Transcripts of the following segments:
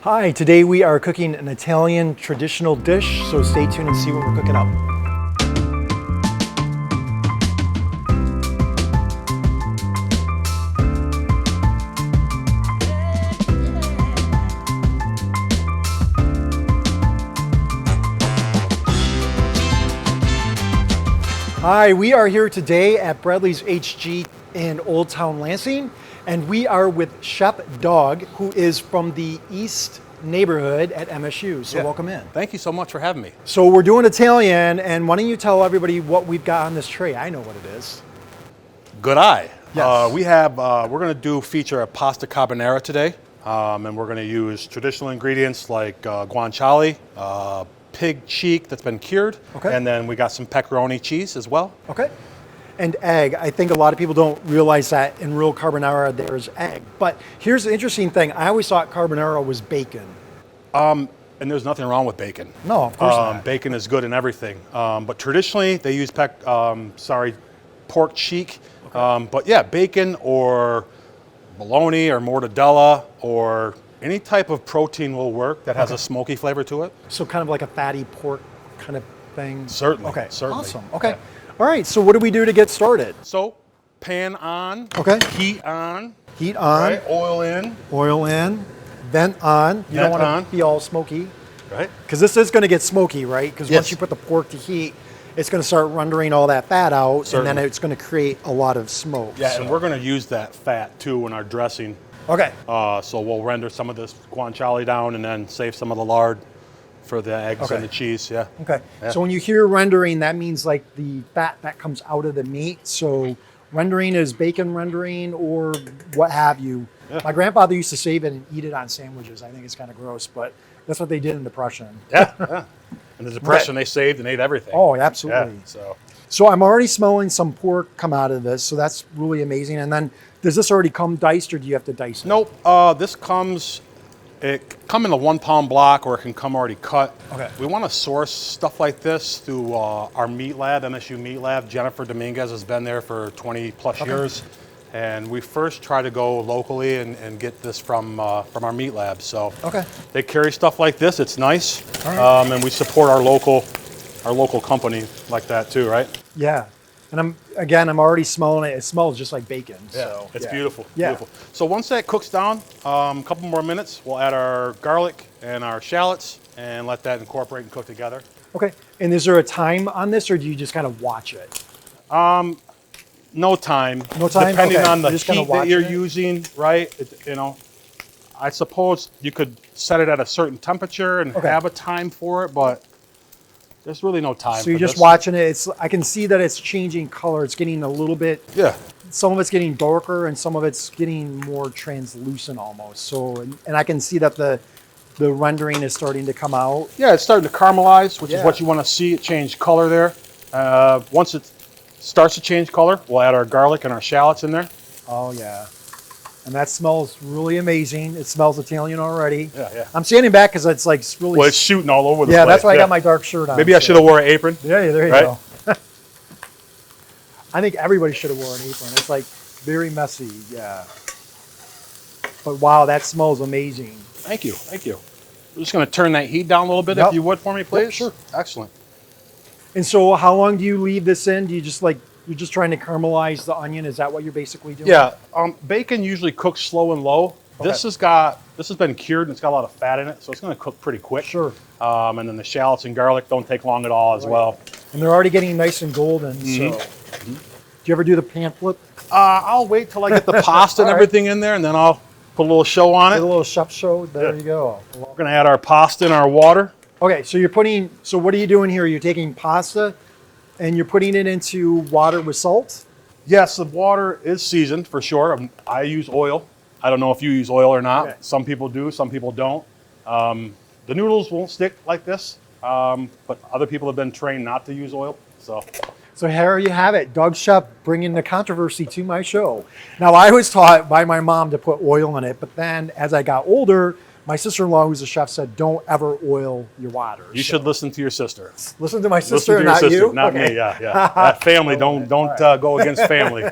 Hi, today we are cooking an Italian traditional dish, so stay tuned and see what we're cooking up. Hi, we are here today at Bradley's HG in Old Town Lansing, and we are with Chef Doug, who is from the East neighborhood at MSU. So welcome in. Thank you so much for having me. So we're doing Italian, and why don't you tell everybody what we've got on this tray? I know what it is. Good eye. Yes. We're going to feature a pasta carbonara today, and we're going to use traditional ingredients like guanciale, pig cheek that's been cured, Okay. and then we got some pepperoni cheese as well. Okay. And egg. I think a lot of people don't realize that in real carbonara there's egg. But here's the interesting thing. I always thought carbonara was bacon. And there's nothing wrong with bacon. No, of course not. Bacon is good in everything. But traditionally they use pork cheek. But yeah, bacon or bologna or mortadella or any type of protein will work that has a smoky flavor to it. So kind of like a fatty pork kind of thing? Certainly. Okay, certainly. awesome. Okay. Yeah. All right, so what do we do to get started? So, pan on. Okay. Heat on. Heat on. Right. Oil in. Oil in. Vent on. You don't Vent want to on. be all smoky. Right. Because this is going to get smoky, right? Because Yes. once you put the pork to heat, it's going to start rendering all that fat out, Certainly. and then it's going to create a lot of smoke. Yeah, so. and we're going to use that fat too in our dressing. Okay. So we'll render some of this guanciale down and then save some of the lard for the eggs Okay. and the cheese. Yeah. Okay. Yeah. So when you hear rendering, that means like the fat that comes out of the meat. So rendering is bacon rendering or what have you. Yeah. My grandfather used to save it and eat it on sandwiches. I think it's kind of gross, but that's what they did in Depression. Yeah. Yeah. And the Depression, they saved and ate everything. Oh, absolutely. Yeah. So I'm already smelling some pork come out of this. So that's really amazing. And then does this already come diced or do you have to dice it? Nope. It come in a 1 pound block or it can come already cut. Okay. We want to source stuff like this through our meat lab, MSU Meat Lab. Jennifer Dominguez has been there for 20 plus years. And we first try to go locally and get this from our meat lab. So Okay. they carry stuff like this. It's nice. All right. And we support our local company like that too, right? Yeah. And I'm already smelling it. It smells just like bacon. So It's yeah. beautiful. Yeah. Beautiful. So once that cooks down, a couple more minutes, we'll add our garlic and our shallots and let that incorporate and cook together. Okay. And is there a time on this or do you just kind of watch it? No time. No time? Depending Okay. on the You're just kinda heat that you're watching it? using, right? I suppose you could set it at a certain temperature and Okay. have a time for it, but there's really no time. So you're for just this. watching it. I can see that it's changing color. It's getting a little bit, Yeah. some of it's getting darker and some of it's getting more translucent almost. So, and I can see that the rendering is starting to come out. Yeah, it's starting to caramelize, which Yeah. is what you want to see. It change color there. Once it starts to change color, we'll add our garlic and our shallots in there. Oh yeah. And that smells really amazing. It smells Italian already. Yeah, yeah. I'm standing back because it's like really. Well, it's shooting all over the yeah, place. that's why I got my dark shirt on. Maybe I so- should have wore an apron. Yeah, there you Right? go. I think everybody should have worn an apron. It's like very messy, yeah. But wow, that smells amazing. Thank you, thank you. We're just going to turn that heat down a little bit, Yep. if you would, for me, please. Yep, sure. Excellent. And so how long do you leave this in? Do you just you're just trying to caramelize the onion? Is that what you're basically doing? Yeah, bacon usually cooks slow and low. Okay. This has been cured and it's got a lot of fat in it, so it's going to cook pretty quick. Sure. And then the shallots and garlic don't take long at all as well. And they're already getting nice and golden, so. Do you ever do the pan flip? I'll wait till I get the pasta and All right. everything in there, and then I'll put a little show on Get a it. little chef show? There you go. We're going to add our pasta and our water. Okay, so what are you doing here? You're taking pasta and you're putting it into water with salt? Yes, the water is seasoned for sure. I use oil. I don't know if you use oil or not. Okay. Some people do, some people don't. The noodles won't stick like this, but other people have been trained not to use oil. So here you have it, Doug Chef bringing the controversy to my show. Now I was taught by my mom to put oil in it, but then as I got older, my sister-in-law, who's a chef, said, don't ever oil your water. You should listen to your sister. Listen to my Listen sister, to your not sister, you? not Okay. me. Yeah, yeah. That family, don't All right. go against family.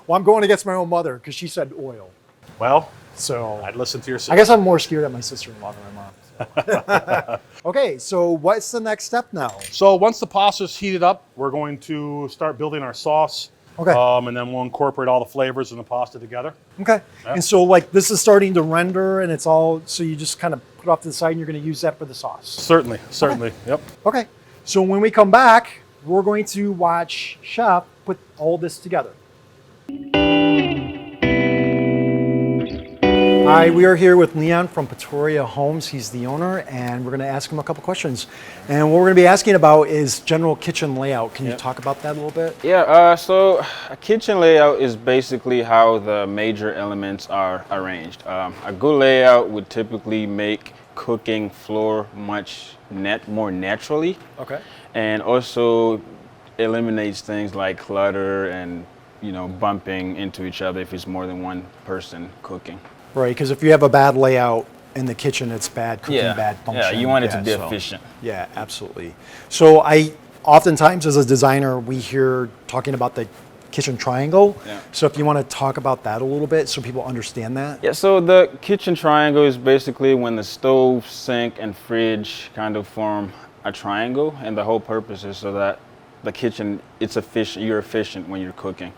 Well, I'm going against my own mother because she said oil. Well, So I'd listen to your sister. I guess I'm more scared at my sister-in-law than my mom. Okay, so what's the next step now? So once the pasta's heated up, we're going to start building our sauce. Okay. And then we'll incorporate all the flavors in the pasta together. Okay. Yeah. And so like this is starting to render and it's all, so you just kind of put it off to the side and you're going to use that for the sauce. Certainly. Yep. Okay. So when we come back, we're going to watch Chef put all this together. Hi, we are here with Leon from Pretoria Homes. He's the owner, and we're going to ask him a couple questions. And what we're going to be asking about is general kitchen layout. Can you talk about that a little bit? Yeah, so a kitchen layout is basically how the major elements are arranged. A good layout would typically make cooking flow much more naturally. Okay. And also eliminates things like clutter and bumping into each other if it's more than one person cooking. Right, because if you have a bad layout in the kitchen, it's bad cooking, bad function. Yeah, you want it to be efficient. Yeah, absolutely. So I oftentimes as a designer, we hear talking about the kitchen triangle. Yeah. So if you want to talk about that a little bit so people understand that. Yeah, so the kitchen triangle is basically when the stove, sink, and fridge kind of form a triangle, and the whole purpose is so that the kitchen, it's efficient. You're efficient when you're cooking.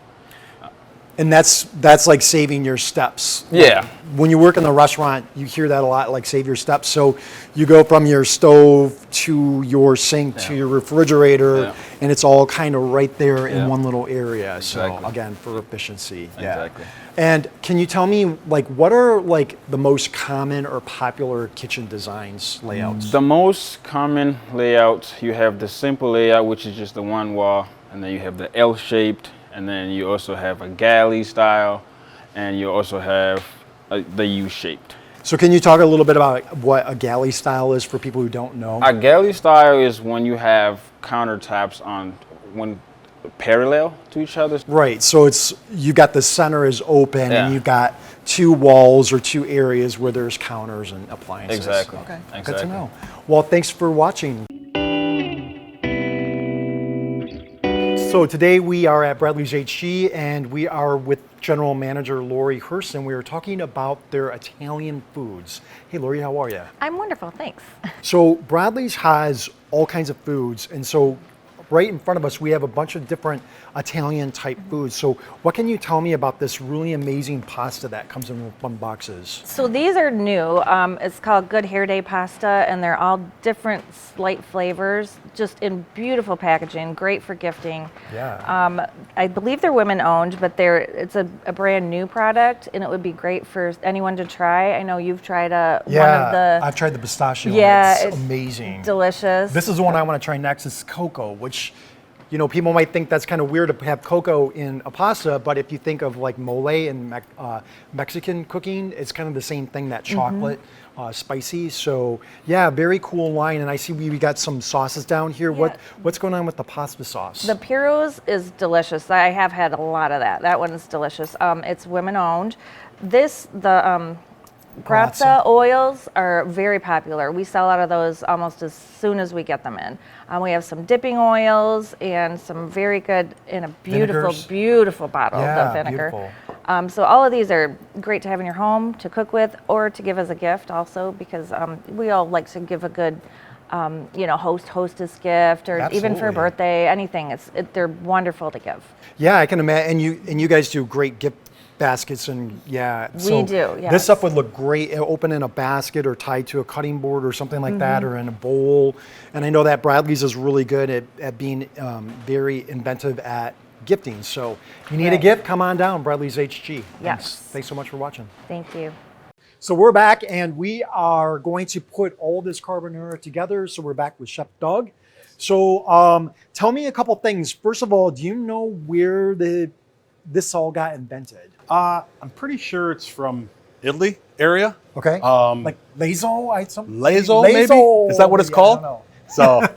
And that's like saving your steps. Yeah. When you work in the restaurant, you hear that a lot, like save your steps. So you go from your stove to your sink to your refrigerator, and it's all kind of right there in one little area. Exactly. So again, for efficiency. Exactly. And can you tell me, like, what are like the most common or popular kitchen designs layouts? The most common layout, you have the simple layout, which is just the one wall, and then you have the L-shaped, and then you also have a galley style, and you also have the U-shaped. So can you talk a little bit about what a galley style is for people who don't know? A galley style is when you have countertops on one parallel to each other. Right, so it's, you got the center is open and you've got two walls or two areas where there's counters and appliances. Exactly. Okay, good Exactly. to know. Well, thanks for watching. So today we are at Bradley's HG and we are with General Manager Lori Hurst, and we are talking about their Italian foods. Hey Lori, how are you? I'm wonderful, thanks. So Bradley's has all kinds of foods, and so right in front of us we have a bunch of different Italian type foods. So what can you tell me about this really amazing pasta that comes in fun boxes? So these are new. It's called Good Hair Day pasta, and they're all different slight flavors, just in beautiful packaging, great for gifting. Yeah. I believe they're women owned, but it's a brand new product, and it would be great for anyone to try. I know you've tried one of the... I've tried the pistachio. Yeah, it's amazing. Delicious. This is the one I want to try next. Is cocoa, which, you know, people might think that's kind of weird to have cocoa in a pasta, but if you think of like mole and Mexican cooking, it's kind of the same thing, that chocolate, spicy. So yeah, very cool line. And I see we got some sauces down here. Yeah. What's going on with the pasta sauce? The Piro's is delicious. I have had a lot of that. That one's delicious. It's women owned. The Grazia oils are very popular. We sell out of those almost as soon as we get them in. We have some dipping oils and some very good, in a beautiful, Vinegars. beautiful bottle of vinegar. Beautiful. So all of these are great to have in your home, to cook with, or to give as a gift also, because we all like to give a good hostess gift, or even for a Absolutely. birthday, anything. They're wonderful to give. Yeah, I can imagine. And you guys do great gift baskets, and We do, yes. This stuff would look great open in a basket or tied to a cutting board or something like that, or in a bowl. And I know that Bradley's is really good at being very inventive at gifting. So if you need a gift, come on down, Bradley's HG. Yes. Thanks so much for watching. Thank you. So we're back, and we are going to put all this carbonara together. So we're back with Chef Doug. So tell me a couple things. First of all, do you know where this all got invented? I'm pretty sure it's from Italy area. Okay. Like Lazo, Lazo, maybe? Is that what it's called? I don't know. So,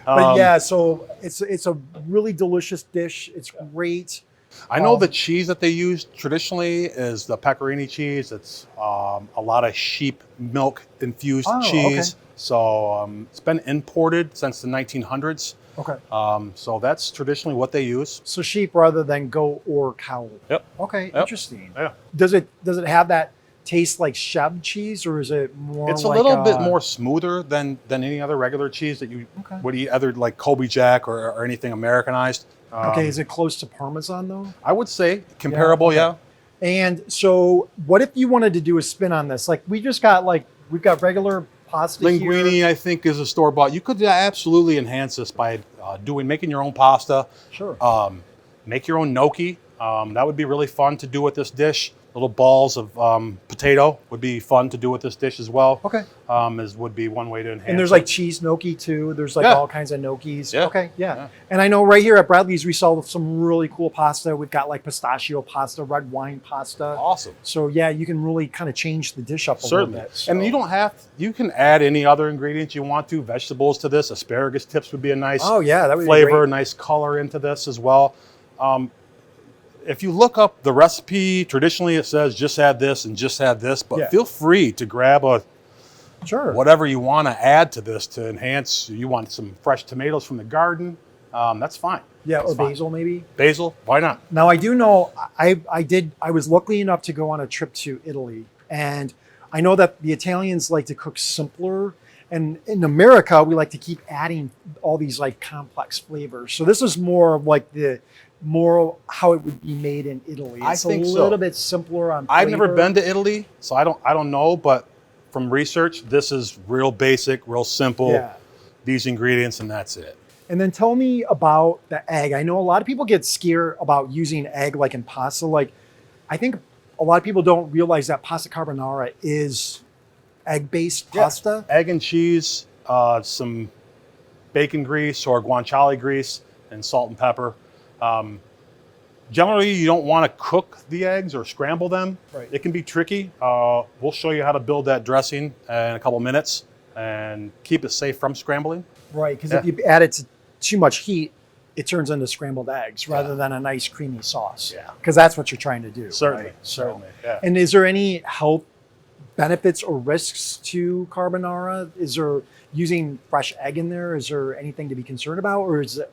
But yeah, so it's a really delicious dish. It's great. I know the cheese that they use traditionally is the pecorino cheese. It's a lot of sheep milk infused cheese. Okay. So it's been imported since the 1900s. Okay. So that's traditionally what they use. So sheep rather than goat or cow. Yep. Okay, Yep. interesting. Yeah. Does it have that taste like Chèvre cheese, or is it more? It's a like, little bit more smoother than any other regular cheese that you would eat, other like Colby Jack or anything Americanized. Okay, is it close to Parmesan though? I would say comparable, yeah. And so, what if you wanted to do a spin on this? Like, we've got regular pasta Linguine, here. I think, is a store bought. You could absolutely enhance this by making your own pasta. Sure. Make your own gnocchi. That would be really fun to do with this dish. Little balls of potato would be fun to do with this dish as well. Okay. Would be one way to enhance. And there's it. like cheese gnocchi too. There's like all kinds of gnocchis. Yeah. Okay, yeah. And I know right here at Bradley's we sell some really cool pasta. We've got like pistachio pasta, red wine pasta. Awesome. So yeah, you can really kind of change the dish up a Certainly. little bit. So. And you can add any other ingredients you want to, vegetables to this. Asparagus tips would be a nice that would flavor, be great. nice color into this as well. If you look up the recipe, traditionally it says just add this and just add this, but feel free to grab whatever you want to add to this to enhance. You want some fresh tomatoes from the garden, that's fine. Yeah, that's or fine. basil maybe. Basil, why not? Now I do know I was lucky enough to go on a trip to Italy, and I know that the Italians like to cook simpler, and in America we like to keep adding all these like complex flavors. So this is more of like more how it would be made in Italy. I It's think a so. little bit simpler on flavor. I've never been to Italy, so I don't know, but from research, this is real basic, real simple. Yeah. These ingredients and that's it. And then tell me about the egg. I know a lot of people get scared about using egg like in pasta. Like, I think a lot of people don't realize that pasta carbonara is egg-based pasta. Egg and cheese, some bacon grease or guanciale grease, and salt and pepper. Generally, you don't want to cook the eggs or scramble them. Right. It can be tricky. We'll show you how to build that dressing in a couple minutes and keep it safe from scrambling. Right, because if you add it to too much heat, it turns into scrambled eggs rather than a nice creamy sauce. Yeah. Because that's what you're trying to do. Certainly, right? certainly. Yeah. And is there any health benefits or risks to carbonara? Is there using fresh egg in there? Is there anything to be concerned about, or is it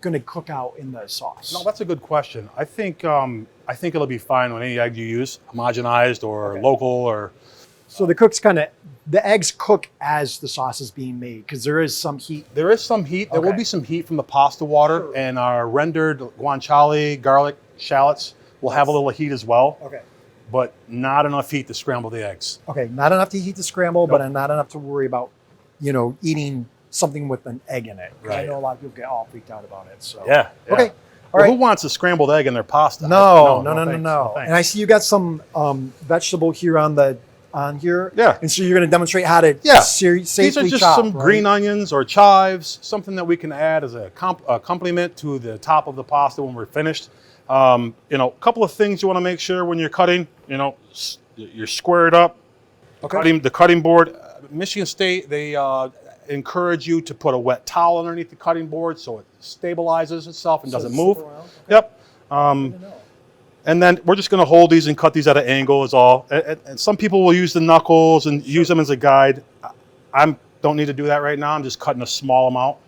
going to cook out in the sauce? No, that's a good question. I think it'll be fine with any egg you use, homogenized or local or. So the eggs cook as the sauce is being made because there is some heat. There is some heat. There will be some heat from the pasta water, and our rendered guanciale, garlic, shallots will have a little heat as well. Okay. But not enough heat to scramble the eggs. Okay, not enough to heat to scramble, but not enough to worry about, eating something with an egg in it. Right. I know a lot of people get all freaked out about it. So Yeah. Okay. All Well, right. who wants a scrambled egg in their pasta? No. Thanks. And I see you got some vegetable here on here. Yeah. And so you're going to demonstrate how to safely These are just chop, some right? green onions or chives, something that we can add as a accompaniment to the top of the pasta when we're finished. A couple of things you want to make sure when you're cutting. You're squared up. Okay. The cutting board. Michigan State, they encourage you to put a wet towel underneath the cutting board so it stabilizes itself and doesn't move. Yep. And then we're just going to hold these and cut these at an angle is all. And some people will use the knuckles and use them as a guide. I don't need to do that right now. I'm just cutting a small amount.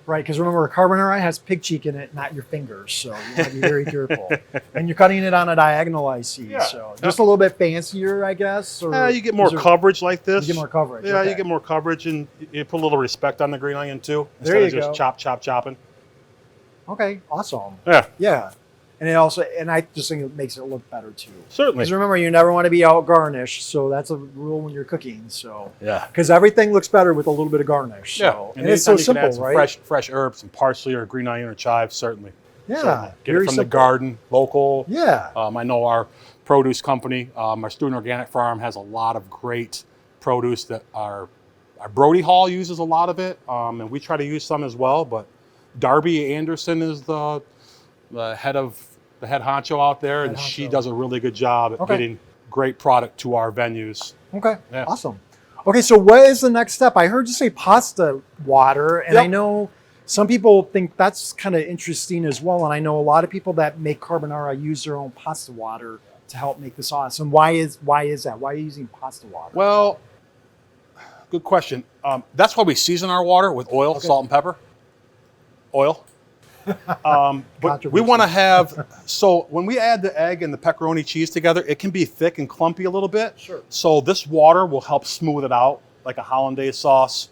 Right, because remember, carbonara has pig cheek in it, not your fingers, so you want to be very careful. And you're cutting it on a diagonal, I see. Yeah. So just a little bit fancier, I guess. Or You get more coverage like this. You get more coverage. Yeah, okay. you get more coverage, and you put a little respect on the green onion too. There Instead you of just go. chopping. Okay, awesome. Yeah, Yeah. And I just think it makes it look better too. certainly. Because remember, you never want to be out garnished, so that's a rule when you're cooking. So Yeah. because everything looks better with a little bit of garnish. Yeah, So. And it's so anytime you can simple, add some right? fresh herbs, some parsley or green onion or chives, certainly. Yeah, Certainly. Get very it from the simple. garden, local. Yeah. I know our produce company, our Student Organic Farm, has a lot of great produce that our Brody Hall uses a lot of it, and we try to use some as well. But Darby Anderson is the head honcho out there, and she does a really good job at getting great product to our venues. Okay. Yeah. Awesome. Okay, so what is the next step? I heard you say pasta water, and I Yep. know some people think that's kind of interesting as well. And I know a lot of people that make carbonara use their own pasta water to help make the sauce. And why is that? Why are you using pasta water? Well, good question. That's why we season our water with oil, salt, and pepper. Oil. But we want to have, so when we add the egg and the pepperoni cheese together, it can be thick and clumpy a little bit. Sure. So this water will help smooth it out like a hollandaise sauce.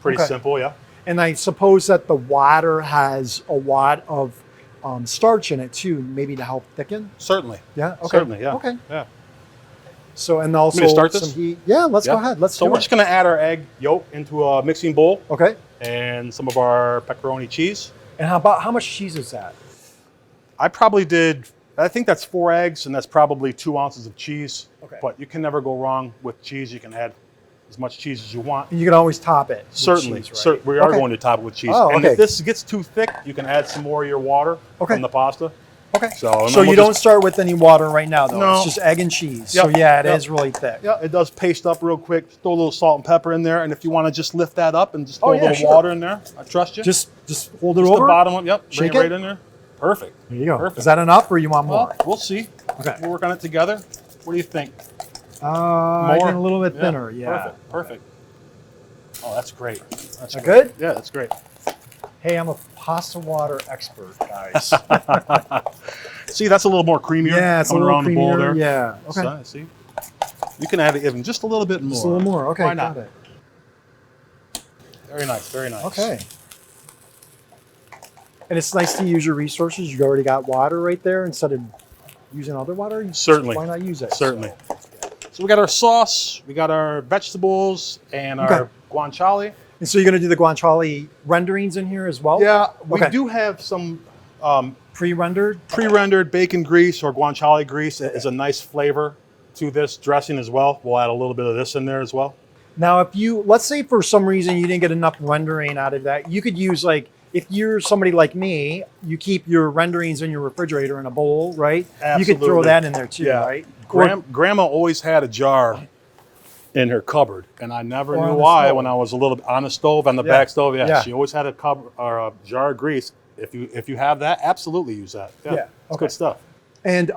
Pretty Okay. simple, yeah. And I suppose that the water has a lot of starch in it too, maybe to help thicken. Certainly. Yeah. Okay. Certainly, yeah. Okay. Yeah. So and also to start this? some heat. Yeah. Let's go ahead. Let's So do we're it. just going to add our egg yolk into a mixing bowl Okay. and some of our pepperoni cheese. And how much cheese is that? I think that's 4 eggs, and that's probably 2 ounces of cheese. Okay. But you can never go wrong with cheese. You can add as much cheese as you want. And you can always top it. with Certainly. cheese, right? We are Okay. going to top it with cheese. Oh, And okay. if this gets too thick, you can add some more of your water Okay. from the pasta. Okay. So, and So then you we'll don't just- start with any water right now, though. No. It's just egg and cheese. Yep. So yeah, it is Yep. really thick. Yeah, it does paste up real quick. Throw a little salt and pepper in there, and if you want to just lift that up and just throw Oh, a yeah, little sure. water in there, I trust you. Just hold it Just over. the bottom one. Yep. Shake Bring it it. right in there. Perfect. There you go. Perfect. Is that enough, or you want more? Well, we'll see. Okay. We'll work on it together. What do you think? I think a little bit thinner. Yeah. Perfect. Perfect. Oh, that's great. That's That great. good? Yeah, that's great. Hey, I'm a pasta water expert, guys. See, that's a little more creamier. Yeah, it's a coming little around the bowl creamier. there. Yeah. Okay. So, see, you can add it even just a little bit more. Just a little more. Okay. Why not? Got it. Very nice. Very nice. Okay. And it's nice to use your resources. You already got water right there instead of using other water. Certainly. Why not use it? Certainly. So we got our sauce, we got our vegetables, and Okay. our guanciale. And so you're going to do the guanciale renderings in here as well? Yeah, we Okay. do have some Pre-rendered? pre-rendered bacon grease or guanciale grease. It is a nice flavor to this dressing as well. We'll add a little bit of this in there as well. Now, if you, let's say for some reason you didn't get enough rendering out of that, you could use like, if you're somebody like me, you keep your renderings in your refrigerator in a bowl, right? You could throw Absolutely. that in there too, Yeah. right? Or- Grandma always had a jar in her cupboard, and I never Or knew on the why stove. when I was a little bit on the stove, on the Yeah. back stove. Yeah, Yeah. she always had a cupboard or a jar of grease. If you have that, absolutely use that. Yeah, Yeah, it's okay. good stuff. And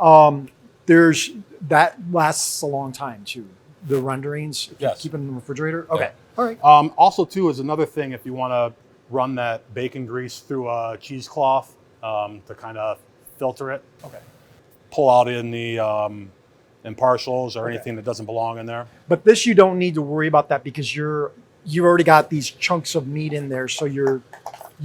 there's, that lasts a long time too. The renderings, if Yes. you keep it in the refrigerator. Okay. Yeah. All right. Also, too, is another thing if you want to run that bacon grease through a cheesecloth to kind of filter it. Okay. Pull out in the impartials or Okay. anything that doesn't belong in there. But this, you don't need to worry about that because you've already got these chunks of meat in there. So you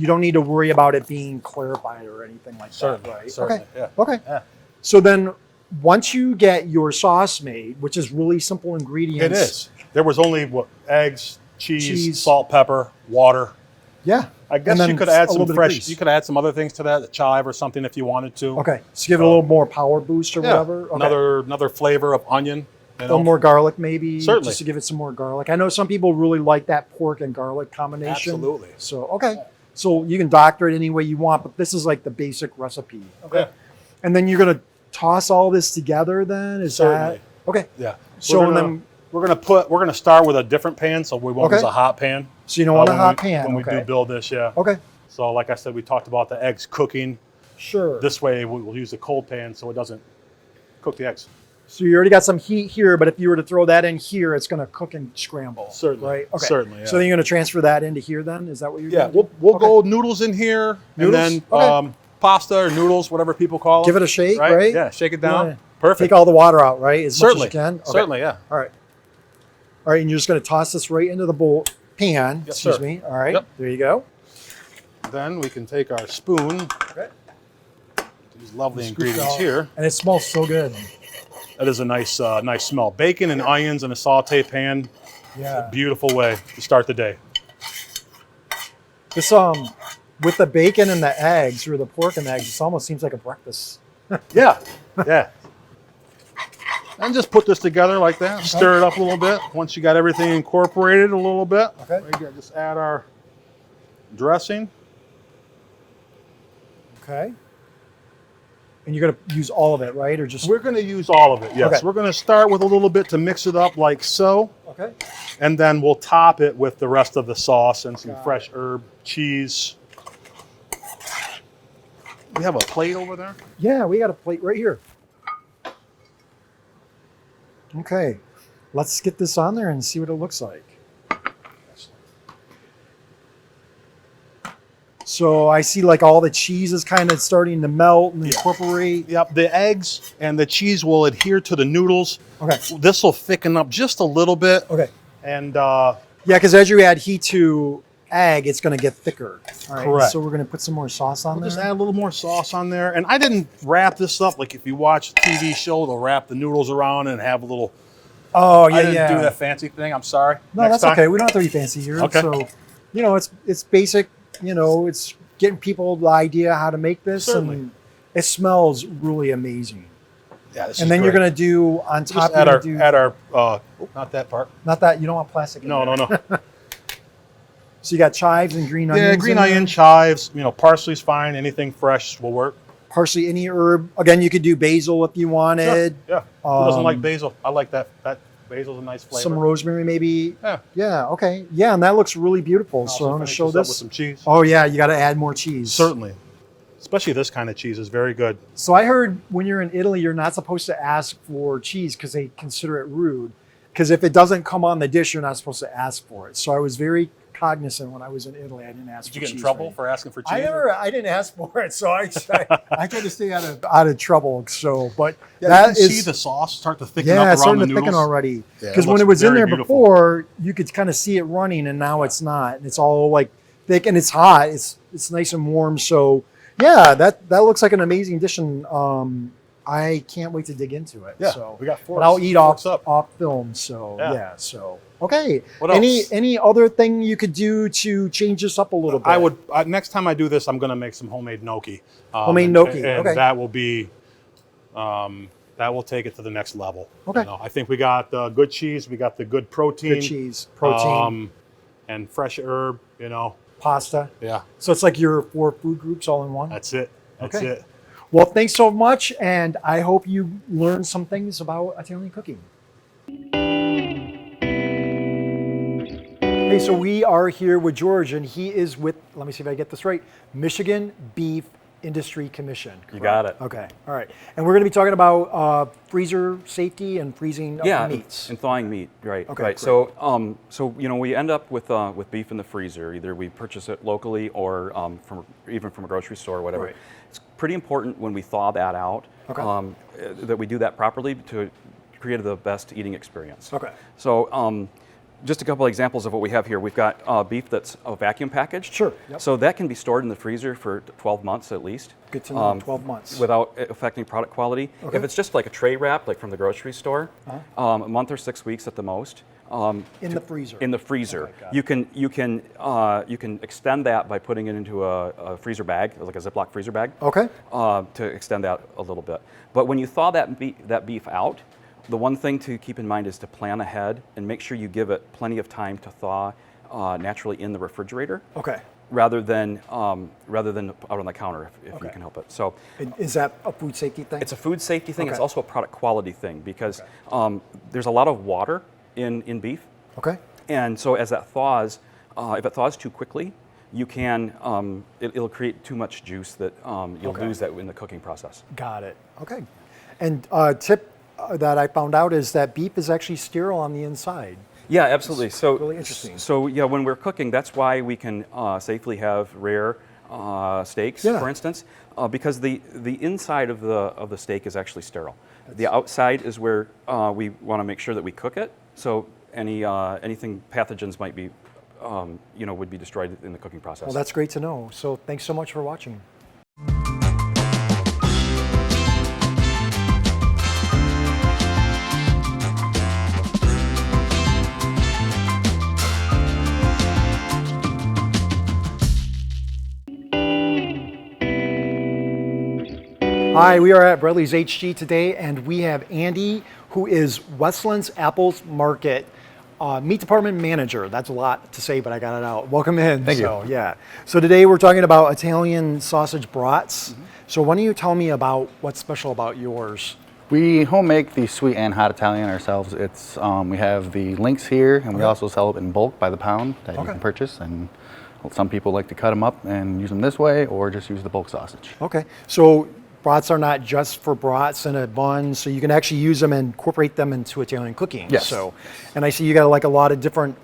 don't need to worry about it being clarified or anything like Certainly, that, right? certainly, Okay. yeah. Okay. Yeah. So then once you get your sauce made, which is really simple ingredients. It is. There was only what, eggs, cheese, Cheese. salt, pepper, water. Yeah. I guess And you then could add a little some bit of fresh. grease. You could add some other things to that, a chive or something if you wanted to. Okay. So give it a little more power boost or Yeah. whatever. Okay. Another flavor of onion. A You little know? more garlic, maybe. Certainly. Just to give it some more garlic. I know some people really like that pork and garlic combination. Absolutely. So, okay. So you can doctor it any way you want, but this is like the basic recipe. Okay. Yeah. And then you're going to toss all this together then? Is Certainly. that? Okay. Yeah. So we're gonna start with a different pan, so we won't Okay. use a hot pan. So you don't want a when hot we- pan. when we okay. do build this. Yeah. Okay. So like I said, we talked about the eggs cooking. Sure. This way we'll use the cold pan so it doesn't cook the eggs. So you already got some heat here, but if you were to throw that in here, it's going to cook and scramble. Certainly. Right? Okay. Certainly, yeah. So then you're going to transfer that into here then? Is that what you're Yeah, going to do? we'll Okay. go noodles in here, Noodles? and then Okay. pasta or noodles, whatever people call them. Give it a shake, right? Yeah, shake it down. Yeah. Perfect. Take all the water out, right? As Certainly. much as you can? Okay. Certainly, yeah. All right. All right, and you're just going to toss this right into the bowl, pan, Yes, excuse sir. me. All right, Yep. there you go. Then we can take our spoon, Okay. these lovely Scoop ingredients out. here. And it smells so good. That is a nice nice smell. Bacon and onions in a saute pan. Yeah. Beautiful way to start the day. This with the bacon and the eggs, or the pork and the eggs, it almost seems like a breakfast. Yeah, yeah. And just put this together like that. Stir it up a little bit. Once you got everything incorporated a little bit, Okay. we can just add our dressing. Okay. And you're going to use all of it, right? Or just We're going to use all of it, yes. Okay. We're going to start with a little bit to mix it up like so, okay. and then we'll top it with the rest of the sauce and some Got fresh herb, cheese. We have a plate over there. Yeah, we got a plate right here. Okay, let's get this on there and see what it looks like. So I see like all the cheese is kind of starting to melt and incorporate. Yep, the eggs and the cheese will adhere to the noodles. Okay. This will thicken up just a little bit. Okay. And Yeah, because as you add heat to egg, it's going to get thicker. All right. Correct. So we're going to put some more sauce on there. just add a little more sauce on there. And I didn't wrap this up. Like if you watch a TV show, they'll wrap the noodles around and have a little. Oh yeah, I didn't yeah. do that fancy thing. I'm sorry. No, Next that's time. okay. We don't have to be fancy here. Okay. So, you know, it's basic. You know, it's getting people the idea how to make this, Certainly. and it smells really amazing. Yeah, this And is then you're great. gonna do on top. Just add you're our, gonna do, add our not that part. not that you don't want plastic. In No, there. no, no. So you got chives and green onions. Yeah, in green there. onion, chives. You know, parsley's fine. Anything fresh will work. Parsley, any herb. Again, you could do basil if you wanted. Yeah. Who doesn't like Um, basil? I like that. That basil's a nice flavor. Some rosemary, maybe. Yeah. Yeah. Okay. Yeah, and that looks really beautiful. Also So I'm gonna finish show this up this. with some cheese. Oh yeah, you got to add more cheese. Certainly. Especially this kind of cheese is very good. So I heard when you're in Italy, you're not supposed to ask for cheese because they consider it rude. Because if it doesn't come on the dish, you're not supposed to ask for it. So I was very cognizant when I was in Italy. I didn't ask Did for you get in cheese. trouble right? for asking for cheese? I didn't ask for it, so I tried to stay out of trouble. So, but Yeah, that you can is see the sauce start to thicken yeah, up it's around starting the to noodles. thicken already. Yeah, it Because when looks it was in very there beautiful. before, you could kind of see it running, and now it's not. And it's all like thick, and it's hot. It's nice and warm. So yeah, that looks like an amazing addition. I can't wait to dig into it. Yeah, so we got but I'll eat forks off film. So Yeah. yeah. So okay. What any else? any other thing you could do to change this up a little bit? I would next time I do this, I'm going to make some homemade gnocchi. Homemade and- gnocchi, and okay. that will be that will take it to the next level. Okay. You know, I think we got good cheese, we got the good protein, Good cheese, protein, and fresh herb. You know, pasta. yeah, So it's like your 4 food groups all in one. that's it. That's Okay. it. Well, thanks so much, and I hope you learned some things about Italian cooking. Hey, so we are here with George, and he is with, let me see if I get this right, Michigan Beef Industry Commission. You got it. Okay, all right. And we're going to be talking about freezer safety and freezing Yeah, of meats. and thawing meat, right? Okay, right. great. So you know, we end up with beef in the freezer. Either we purchase it locally or even from a grocery store or whatever. Right. It's pretty important when we thaw that out Okay. that we do that properly to create the best eating experience. Okay. So just a couple examples of what we have here. We've got beef that's vacuum packaged. Sure, yep. So that can be stored in the freezer for 12 months at least. Good to know, 12 months. Without affecting product quality. Okay. If it's just like a tray wrap, like from the grocery store, a month or 6 weeks at the most. In the freezer. In the freezer, Okay, got it. you can extend that by putting it into a freezer bag, like a Ziploc freezer bag. Okay. To extend that a little bit. But when you thaw that beef out, the one thing to keep in mind is to plan ahead and make sure you give it plenty of time to thaw naturally in the refrigerator, Okay. rather than out on the counter if Okay. you can help it. So Is that a food safety thing? it's a food safety thing. It's Okay. also a product quality thing because there's a lot of water in beef, Okay. and so as that thaws, if it thaws too quickly, you can it'll create too much juice that you'll Okay. lose that in the cooking process. Got it. Okay. And tip that I found out is that beef is actually sterile on the inside. Yeah, absolutely. So really interesting. So yeah, when we're cooking, that's why we can safely have rare steaks, Yeah. for instance, because the inside of the steak is actually sterile. The outside is where we want to make sure that we cook it. So anything pathogens might be, would be destroyed in the cooking process. Well, that's great to know. So thanks so much for watching. Hi, we are at Bradley's HG today, and we have Andy, who is Westland's Apples Market meat department manager. That's a lot to say, but I got it out. Welcome in. Thank you. So, yeah. So today we're talking about Italian sausage brats. So why don't you tell me about what's special about yours? We home make the sweet and hot Italian ourselves. It's we have the links here, and we Okay. also sell it in bulk by the pound that you Okay. can purchase. And some people like to cut them up and use them this way, or just use the bulk sausage. Okay. So brats are not just for brats in a bun, so you can actually use them and incorporate them into Italian cooking. Yes. So, and I see you got like a lot of different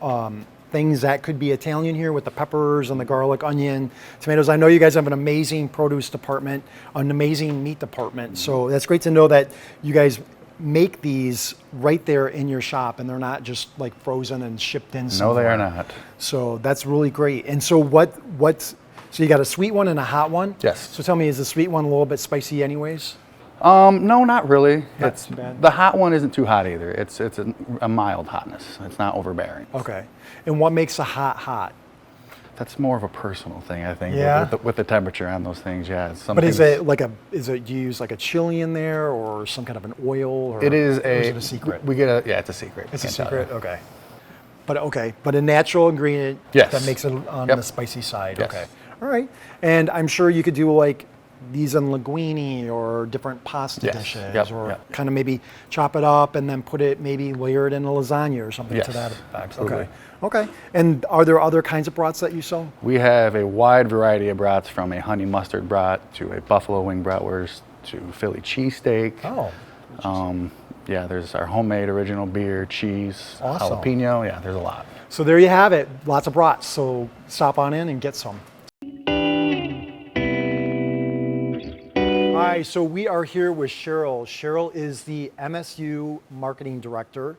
things that could be Italian here with the peppers and the garlic, onion, tomatoes. I know you guys have an amazing produce department, an amazing meat department. So that's great to know that you guys make these right there in your shop and they're not just like frozen and shipped in No, somewhere. they are not. So that's really great. And so so you got a sweet one and a hot one? Yes. So tell me, is the sweet one a little bit spicy anyways? No, not really. Not too bad. The hot one isn't too hot either. It's a mild hotness. It's not overbearing. Okay. And what makes a hot hot? That's more of a personal thing, I think. Yeah? With the temperature on those things, yeah. Some But is things- it do you use like a chili in there or some kind of an oil? Or, It is or is it a secret? It's a secret. It's a Can't tell secret? you. Okay. But a natural ingredient Yes. that makes it on Yep. the spicy side. Yes. Okay. All right. And I'm sure you could do like these in linguine or different pasta Yes. dishes Yep. or Yep. kind of maybe chop it up and then put it maybe layer it in a lasagna or something to Yes. that effect. Absolutely. Okay. Okay. And are there other kinds of brats that you sell? We have a wide variety of brats, from a honey mustard brat to a buffalo wing bratwurst to Philly cheesesteak. Oh. Yeah, there's our homemade original beer, cheese, Awesome. jalapeno. Yeah, there's a lot. So there you have it. Lots of brats. So stop on in and get some. Hi, so we are here with Cheryl. Cheryl is the MSU Marketing Director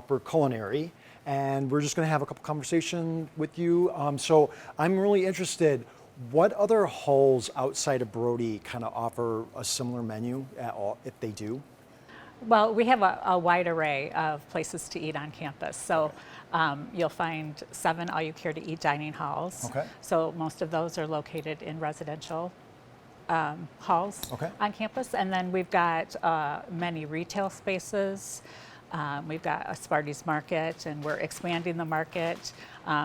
for Culinary, and we're just going to have a couple conversation with you. So I'm really interested, what other halls outside of Brody kind of offer a similar menu at all, if they do? Well, we have a wide array of places to eat on campus. So you'll find 7 all-you-care-to-eat dining halls. Okay. So most of those are located in residential halls Okay. on campus. And then we've got many retail spaces. We've got a Sparty's Market, and we're expanding the market.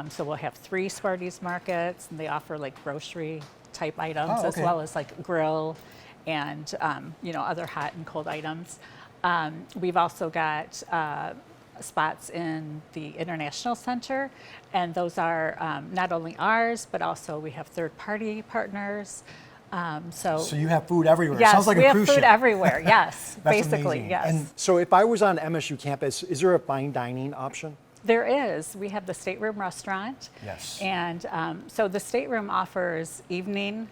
So we'll have 3 Sparty's Markets, and they offer like grocery type items Oh, as okay. well as like grill and other hot and cold items. We've also got spots in the International Center, and those are not only ours, but also we have third-party partners. So you have food everywhere. Yes, Sounds like we a have cruise food ship. everywhere. Yes, That's basically, amazing. yes. And so if I was on MSU campus, is there a fine dining option? There is. We have the Stateroom Restaurant. Yes. And so the Stateroom offers evening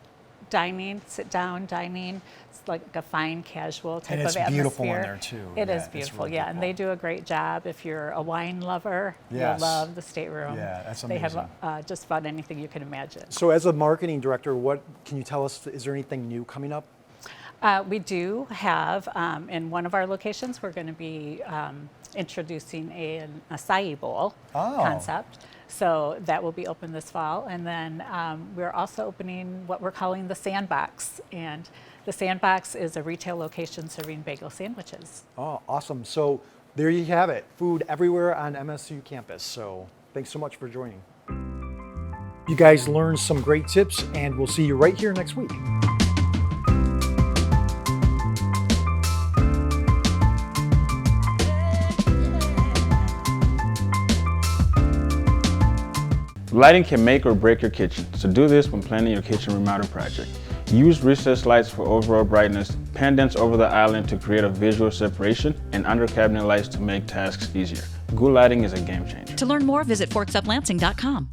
dining, sit-down dining. It's like a fine, casual type And of it's atmosphere. beautiful in there, too. It Yeah, is it's beautiful, really yeah. And they beautiful. do a great job. If you're a wine lover, Yes. you'll love the Stateroom. Yeah, that's They have amazing. just about anything you can imagine. So as a marketing director, what can you tell us, is there anything new coming up? We do have, in one of our locations, we're going to be introducing an acai bowl concept. So that will be open this fall. And then we're also opening what we're calling the Sandbox. And the Sandbox is a retail location serving bagel sandwiches. Oh, awesome. So there you have it. Food everywhere on MSU campus. So thanks so much for joining. You guys learned some great tips, and we'll see you right here next week. Lighting can make or break your kitchen, so do this when planning your kitchen remodel project. Use recessed lights for overall brightness, pendants over the island to create a visual separation, and under cabinet lights to make tasks easier. Good lighting is a game changer. To learn more, visit forksuplansing.com.